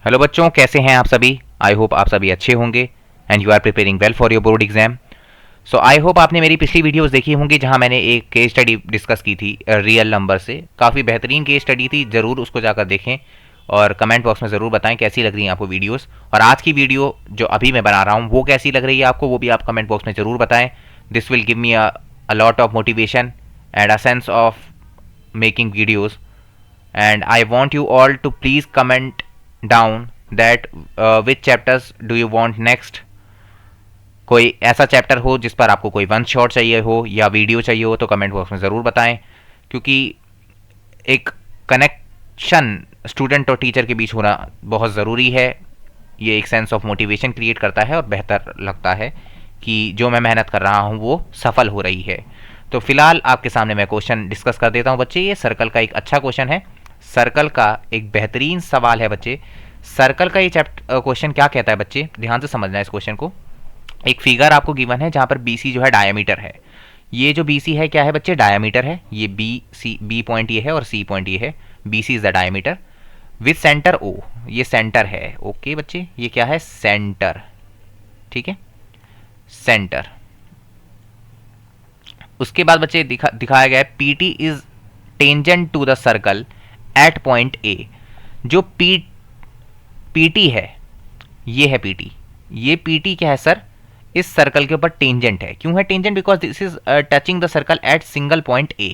Hello बच्चों, कैसे हैं आप सभी। आई होप आप सभी अच्छे होंगे and you are preparing well for your board exam. So I hope आपने मेरी पिछली वीडियोस देखी होंगी जहां मैंने एक केस स्टडी डिस्कस की थी रियल नंबर से। काफ़ी बेहतरीन केस स्टडी थी, ज़रूर उसको जाकर देखें और कमेंट बॉक्स में ज़रूर बताएं कैसी लग रही हैं आपको वीडियोस। और आज की वीडियो जो अभी मैं बना रहा हूँ वो कैसी लग रही है आपको, वो भी आप कमेंट बॉक्स में ज़रूर बताएं। This will give me a lot of motivation and a sense of making videos, and I want you all to please comment down that which chapters do you want next। कोई ऐसा chapter हो जिस पर आपको कोई one shot चाहिए हो या वीडियो चाहिए हो तो कमेंट बॉक्स में ज़रूर बताएं, क्योंकि एक कनेक्शन स्टूडेंट और टीचर के बीच होना बहुत ज़रूरी है। ये एक सेंस ऑफ मोटिवेशन क्रिएट करता है और बेहतर लगता है कि जो मैं मेहनत कर रहा हूँ वो सफल हो रही है। तो फिलहाल आपके सामने मैं क्वेश्चन डिस्कस कर देता हूँ बच्चे। ये सर्कल का एक अच्छा क्वेश्चन है, सर्कल का एक बेहतरीन सवाल है बच्चे। सर्कल का ये क्वेश्चन क्या कहता है बच्चे, ध्यान से समझना है इस क्वेश्चन को। एक फिगर आपको गिवन है जहाँ पर BC जो है डायमीटर है। ये जो BC है क्या है बच्चे, डायमीटर है। ये बी पॉइंट ये है और C पॉइंट ये है। BC is the diameter with centre O, ये सेंटर है। ओके बच्चे, ये क्या है, सेंटर। ठीक है, सेंटर। उसके बाद बच्चे दिखाया गया है PT is tangent to the circle at point A। जो PT है, ये है PT। ये PT क्या है सर, इस सर्कल के ऊपर टेंजेंट है। क्यों है tangent, because this is touching the circle eight single point A,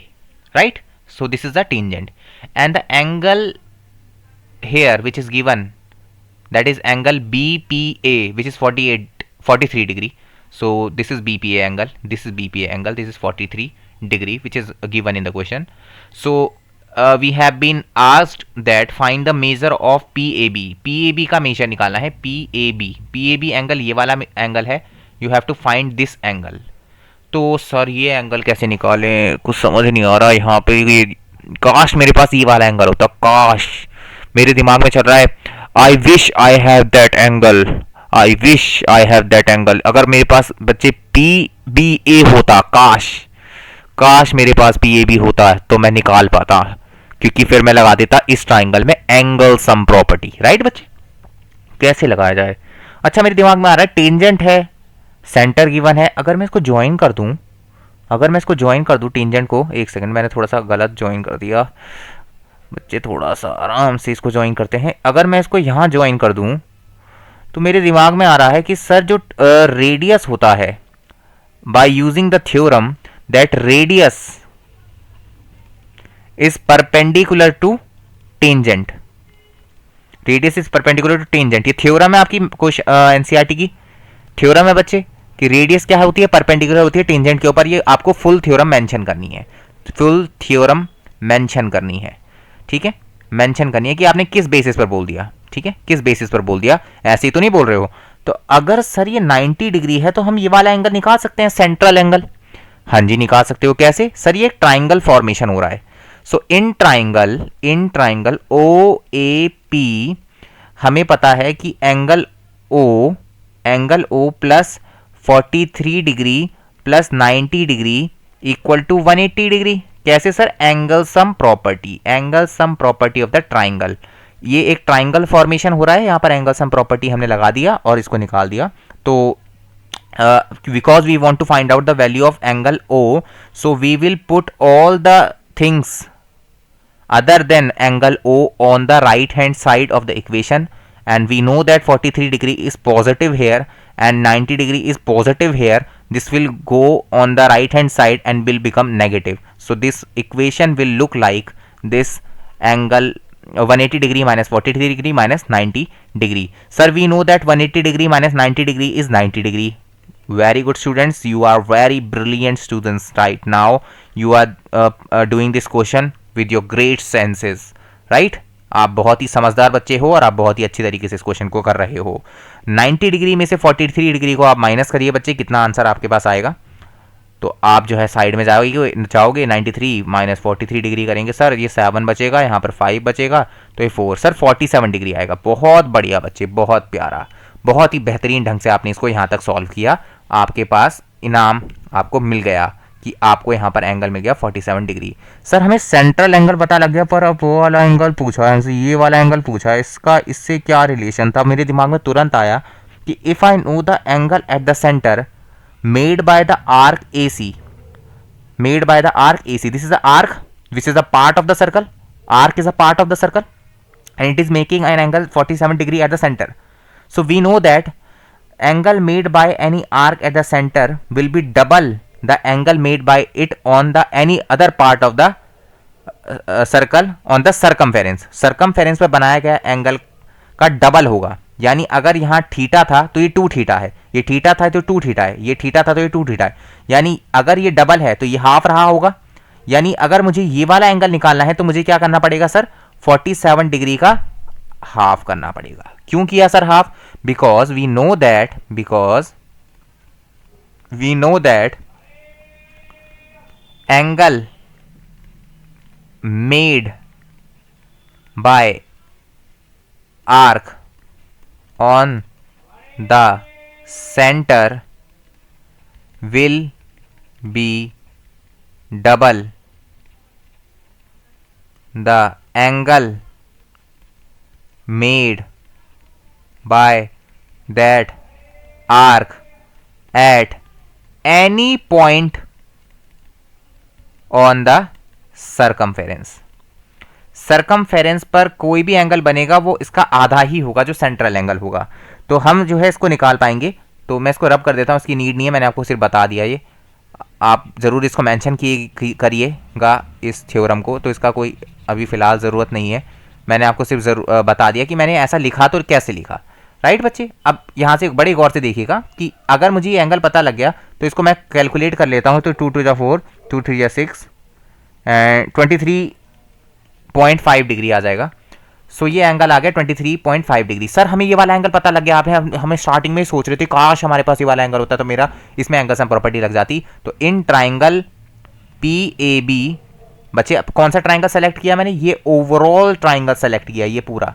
right. So this is the tangent and the angle hair which is given, that is angle BPA which is 43 degree. So this is BPA angle, this is BPA angle, this is 43 degree which is given in the question. So we have been asked that find the measure of PAB। PAB का measure निकालना है। PAB angle ये वाला angle है। You have to find this angle। तो sir ये angle कैसे निकालें, कुछ समझ नहीं आ रहा यहाँ पे। ये काश मेरे पास ये वाला एंगल होता, काश। मेरे दिमाग में चल रहा है I wish I have that angle, I wish I have that angle। अगर मेरे पास बच्चे PBA होता, काश मेरे पास PAB होता तो मैं निकाल पाता, क्योंकि फिर मैं लगा देता इस ट्राइंगल में एंगल सम प्रॉपर्टी, राइट बच्चे। कैसे लगाया जाए, अच्छा मेरे दिमाग में आ रहा है टेंजेंट है, सेंटर गिवन है। अगर मैं इसको ज्वाइन कर दूं, टेंजेंट को, एक सेकंड मैंने थोड़ा सा गलत ज्वाइन कर दिया बच्चे, थोड़ा सा आराम से इसको ज्वाइन करते हैं। अगर मैं इसको यहाँ ज्वाइन कर दूं तो मेरे दिमाग में आ रहा है कि सर जो रेडियस होता है, by using the theorem that radius is perpendicular to tangent, radius is perpendicular to tangent. ये थ्योरम है आपकी एनसीईआरटी की थ्योरम है बच्चे कि रेडियस क्या होती है, परपेंडिकुलर होती है टेंजेंट के ऊपर। ये आपको फुल थ्योरम मेंशन करनी है, फुल थ्योरम मेंशन करनी है। ठीक है, मेंशन करनी है कि आपने किस बेसिस पर बोल दिया। ठीक है, किस बेसिस पर बोल दिया, ऐसे ही तो नहीं बोल रहे हो। तो अगर सर ये 90 डिग्री है तो हम ये वाला एंगल निकाल सकते हैं, सेंट्रल एंगल। हाँ जी, निकाल सकते हो। कैसे सर, ये ट्राइंगल फॉर्मेशन हो रहा है। सो इन ट्राइंगल OAP हमें पता है कि angle O plus 43 degree plus 90 degree equal to 180 degree. कैसे sir, angle sum property of the triangle. ये एक ट्राइंगल फॉर्मेशन हो रहा है, यहाँ पर एंगल सम प्रॉपर्टी हमने लगा दिया और इसको निकाल दिया। तो because we want to find out the value of angle O, so we will put all the things other than angle O on the right hand side of the equation, and we know that 43 degree is positive here and 90 degree is positive here. This will go on the right hand side and will become negative. So this equation will look like this angle 180 degree minus 43 degree minus 90 degree. Sir, we know that 180 degree minus 90 degree is 90 degree. Very good students, you are very brilliant students right now. You are doing this question with your great senses, right? आप बहुत ही समझदार बच्चे हो और आप बहुत ही अच्छी तरीके से इस क्वेश्चन को कर रहे हो। 90 डिग्री में से 43 डिग्री को आप माइनस करिए बच्चे, कितना आंसर आपके पास आएगा। तो आप जो है साइड में जाओगे 93 माइनस 43 डिग्री करेंगे, सर ये 7 बचेगा, यहाँ पर 5 बचेगा तो ये 4, सर 47 डिग्री आएगा। बहुत बढ़िया बच्चे, बहुत प्यारा, बहुत ही बेहतरीन ढंग से आपने इसको यहाँ तक सॉल्व किया। आपके पास इनाम आपको मिल गया। कि आपको यहाँ पर एंगल मिल गया 47 डिग्री। सर हमें सेंट्रल एंगल पता लग गया, पर अब वो वाला एंगल पूछा है, ये वाला एंगल पूछा है, इसका इससे क्या रिलेशन था? मेरे दिमाग में तुरंत आया कि if I know the angle at the centre made by the arc A C, made by the arc AC. This is the arc which is a part of the circle. Arc is a part of the circle and it is making an angle 47 degree at the center. So we know that angle made by any arc at the center will be double the angle made by it on the any other part of the circle on the circumference. Circumference पे बनाया गया angle का double होगा, यानी अगर यहाँ theta था तो ये 2 थीटा है, ये थीटा था तो 2 थीटा है, ये थीटा था तो ये 2 थीटा है, यानी अगर ये डबल है तो ये हाफ रहा होगा। यानी अगर मुझे ये वाला एंगल निकालना है तो मुझे क्या करना पड़ेगा सर? 47 डिग्री का हाफ करना पड़ेगा। क्यों किया sir half? Because we know that angle made by arc on the center will be double the angle made by that arc at any point on the circumference. Circumference पर कोई भी angle बनेगा वो इसका आधा ही होगा जो सेंट्रल एंगल होगा। तो हम जो है इसको निकाल पाएंगे। तो मैं इसको रब कर देता हूँ, इसकी नीड नहीं है, मैंने आपको सिर्फ बता दिया। ये आप ज़रूर इसको मेंशन करिएगा इस थ्योरम को, तो इसका कोई अभी फ़िलहाल ज़रूरत नहीं है। मैंने आपको सिर्फ ज़रूर बता दिया कि मैंने ऐसा लिखा तो कैसे लिखा। राइट बच्चे, अब यहाँ से बड़े गौर से देखिएगा कि अगर मुझे ये एंगल पता लग गया तो इसको मैं कैलकुलेट कर लेता हूँ। तो 2 2 4, 2 3 6 एंड 23.5 डिग्री आ जाएगा। सो ये एंगल आ गया 23.5 डिग्री। सर हमें ये वाला एंगल पता लग गया। आप हमें स्टार्टिंग में ही सोच रहे थे काश हमारे पास ये वाला एंगल होता तो मेरा इसमें एंगल सम प्रॉपर्टी लग जाती। तो इन ट्राइंगल PAB बच्चे, अब कौन सा ट्राइंगल सेलेक्ट किया मैंने? ये ओवरऑल ट्राइंगल सेलेक्ट किया, ये पूरा,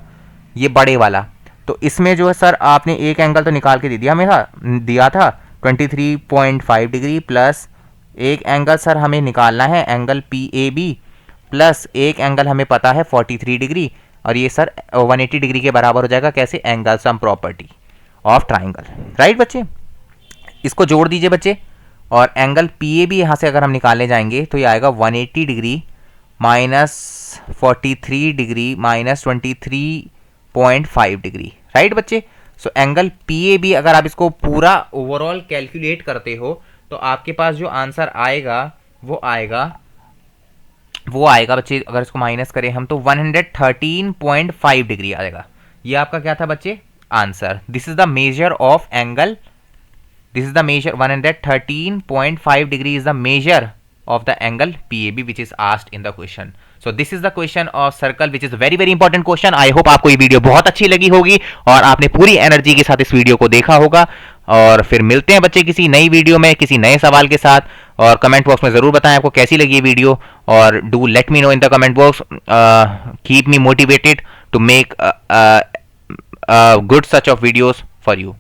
ये बड़े वाला। तो इसमें जो है सर आपने एक एंगल तो निकाल के दे दिया, हमें दिया था 23.5 डिग्री प्लस एक एंगल सर हमें निकालना है एंगल PAB प्लस एक एंगल हमें पता है 43 डिग्री, और ये सर 180 डिग्री के बराबर हो जाएगा। कैसे? Angle sum property of triangle. Right बच्चे, इसको जोड़ दीजिए बच्चे, और एंगल PAB यहाँ से अगर हम निकालने जाएंगे तो ये आएगा 180 degree minus 43 degree minus 23.5 degree. Right बच्चे, सो एंगल PAB अगर आप इसको पूरा ओवरऑल कैलकुलेट करते हो तो आपके पास जो आंसर आएगा वो आएगा बच्चे, अगर इसको माइनस करें हम तो 113.5 डिग्री आएगा। ये आपका क्या था बच्चे? Answer. This is the measure of angle, this is the measure 113.5 degree is the measure of the angle PAB which is asked in the question. So this is the question of circle which is very very important question. I hope आपको ये video बहुत अच्छी लगी होगी और आपने पूरी energy के साथ इस वीडियो को देखा होगा। और फिर मिलते हैं बच्चे किसी नई वीडियो में किसी नए सवाल के साथ, और कमेंट बॉक्स में ज़रूर बताएं आपको कैसी लगी ये वीडियो, और do let me know in the comment box. Keep me motivated to make good such of videos for you.